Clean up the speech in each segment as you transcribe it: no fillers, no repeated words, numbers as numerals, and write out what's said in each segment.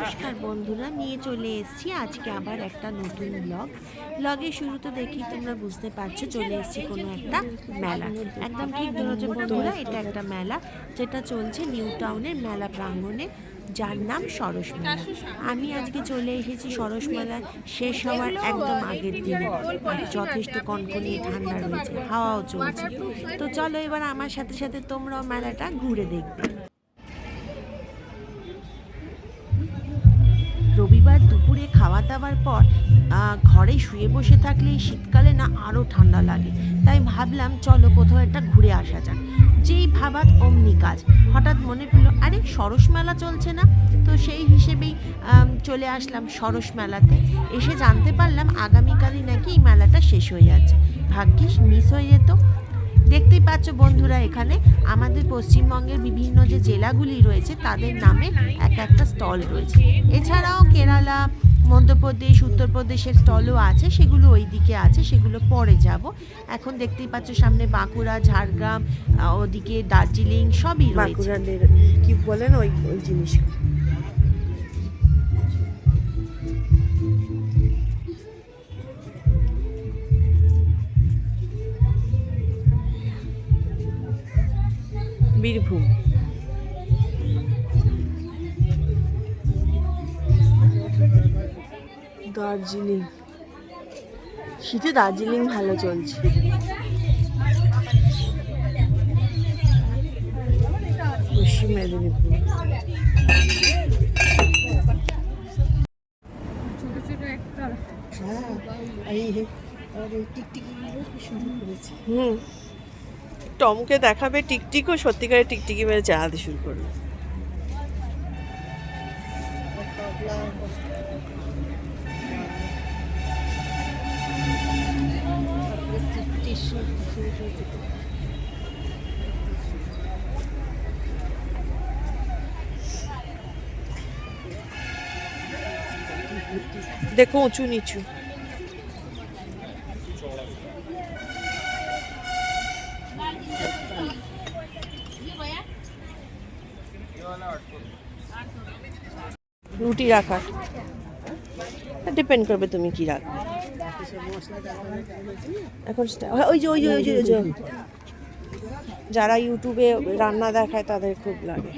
নমস্কার বন্ধুরা, নিয়ে চলে এসেছি আজকে আবার একটা নতুন ব্লগের শুরুতে দেখি তোমরা বুঝতে পারছো চলে এসেছি কোনো একটা মেলা। একদম ঠিক ধরেছো বন্ধুরা, এটা একটা মেলা যেটা চলছে নিউ টাউনের মেলা প্রাঙ্গণে, যার নাম সরস মেলা। আমি আজকে চলে এসেছি সরস মেলা শেষ হওয়ার একদম আগের দিনে, আর যথেষ্ট কনকনিয়ে ঠান্ডা রয়েছে, হাওয়াও চলছে। তো চলো এবার আমার সাথে সাথে তোমরাও মেলাটা ঘুরে দেখবে। রবিবার দুপুরে খাওয়া দাওয়ার পর ঘরে শুয়ে বসে থাকলে এই শীতকালে না আরও ঠান্ডা লাগে, তাই ভাবলাম চলো কোথাও একটা ঘুরে আসা যাক। যেই ভাবাত অমনি কাজ, হঠাৎ মনে পড়লো আরে সরস মেলা চলছে না, তো সেই হিসেবেই চলে আসলাম সরস মেলাতে। এসে জানতে পারলাম আগামীকালই নাকি এই মেলাটা শেষ হয়ে যাচ্ছে, ভাগ্যিস মিস হয়ে যেত। দেখতেই পাচ্ছ বন্ধুরা, এখানে আমাদের পশ্চিমবঙ্গের বিভিন্ন যে জেলাগুলি রয়েছে তাদের নামে এক একটা স্টল রয়েছে। এছাড়াও কেরালা, মধ্যপ্রদেশ, উত্তরপ্রদেশের স্টলও আছে, সেগুলো ওই দিকে আছে, সেগুলো পরে যাব। এখন দেখতেই পাচ্ছ সামনে বাঁকুড়া, ঝাড়গ্রাম, ওদিকে দার্জিলিং সবই রয়েছে। কি বলেন ওই ওই জিনিস। বীরভূম। দার্জিলিং, শীতে দার্জিলিং ভালো চলছে। পশ্চিম মেদিনীপুর। টমকে দেখাবে টিকটিক, ও সত্যিকারের টিকটিকি মেরে চালাতে শুরু করবে। দেখো উঁচু নিচু। রুটি রাখার ডিপেন্ড করবে তুমি কি রাখবে। এখন ওই যে যারা ইউটিউবে রান্না দেখায় তাদের খুব লাগে।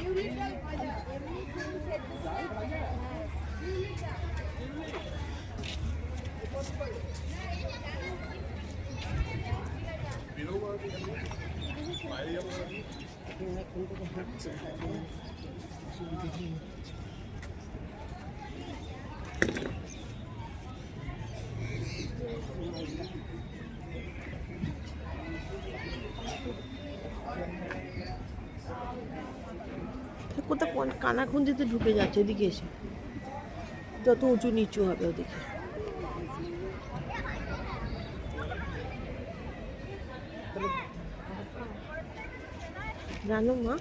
কোথাও কানাখুন্দিতে ঢুকে যাচ্ছে এদিকে এসে, যত উঁচু নিচু হবে ওদিকে। জানো মা,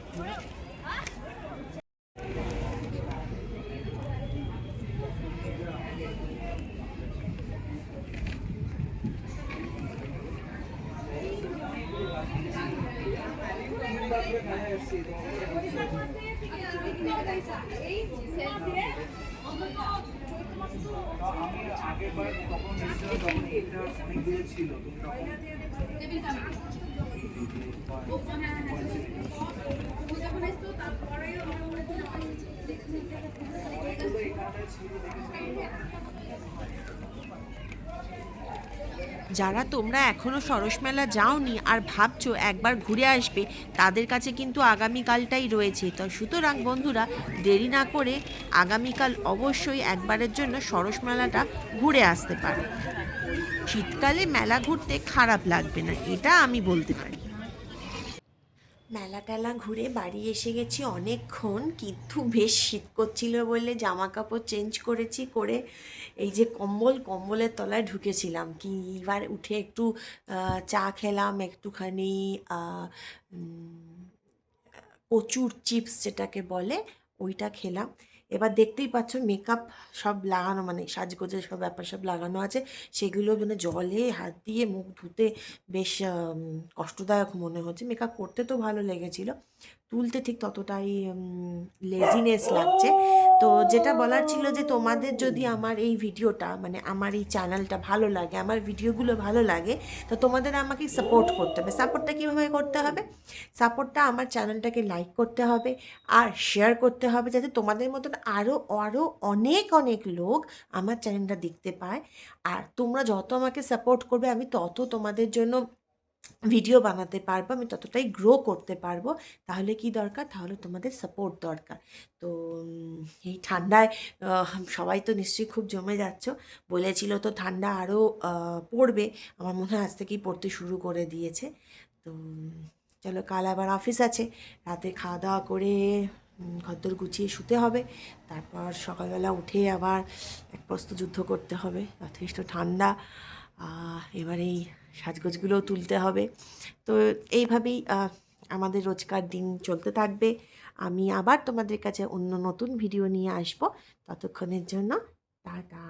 যারা তোমরা এখনও সরস মেলা যাওনি আর ভাবছো একবার ঘুরে আসবে, তাদের কাছে কিন্তু আগামীকালটাই রয়েছে। তো সুতরাং বন্ধুরা, দেরি না করে আগামীকাল অবশ্যই একবারের জন্য সরস মেলাটা ঘুরে আসতে পারো। শীতকালে মেলা ঘুরতে খারাপ লাগবে না, এটা আমি বলতে পারি। মেলা টেলা ঘুরে বাড়ি এসে গেছি অনেকক্ষণ, কিন্তু বেশ শীত করছিল বলে জামা কাপড় চেঞ্জ করেছি, করে এই যে কম্বলের তলায় ঢুকেছিলাম। কি এবার উঠে একটু চা খেলাম, একটুখানি কচুর চিপস যেটাকে বলে ওইটা খেলাম। এবার দেখতেই পাচ্ছ মেকআপ সব লাগানো, মানে সাজগোজের সব ব্যাপার সব লাগানো আছে, সেগুলো মানে জলে হাত দিয়ে মুখ ধুতে বেশ কষ্টদায়ক মনে হচ্ছে। মেকআপ করতে তো ভালো লেগেছিল, তুলতে ঠিক ততটাই লেজিনেস লাগছে। তো যেটা বলার ছিল যে তোমাদের যদি আমার এই ভিডিওটা মানে আমার এই চ্যানেলটা ভালো লাগে, আমার ভিডিওগুলো ভালো লাগে, তো তোমাদের আমাকে সাপোর্ট করতে হবে। সাপোর্টটা কীভাবে করতে হবে? সাপোর্টটা আমার চ্যানেলটাকে লাইক করতে হবে আর শেয়ার করতে হবে, যাতে তোমাদের মতন আরও আরও অনেক অনেক লোক আমার চ্যানেলটা দেখতে পায়। আর তোমরা যত আমাকে সাপোর্ট করবে আমি তত তোমাদের জন্য ভিডিও বানাতে পারবো, আমি ততটাই গ্রো করতে পারবো। তাহলে কি দরকার? তাহলে তোমাদের সাপোর্ট দরকার। তো এই ঠান্ডায় সবাই তো নিশ্চয়ই খুব জমে যাচ্ছ। বলেছিল তো ঠান্ডা আরও পড়বে, আমার মনে হয় আজ থেকেই পড়তে শুরু করে দিয়েছে। তো চলো, কাল আবার অফিস আছে, রাতে খাওয়া দাওয়া করে ঘরদোর গুছিয়ে শুতে হবে। তারপর সকালবেলা উঠে আবার এক প্রস্ত যুদ্ধ করতে হবে, যথেষ্ট ঠান্ডা। এবার এই সাজগোজগুলোও তুলতে হবে। তো এইভাবেই আমাদের রোজকার দিন চলতে থাকবে। আমি আবার তোমাদের কাছে অন্য নতুন ভিডিও নিয়ে আসবো। ততক্ষণের জন্য টাটা।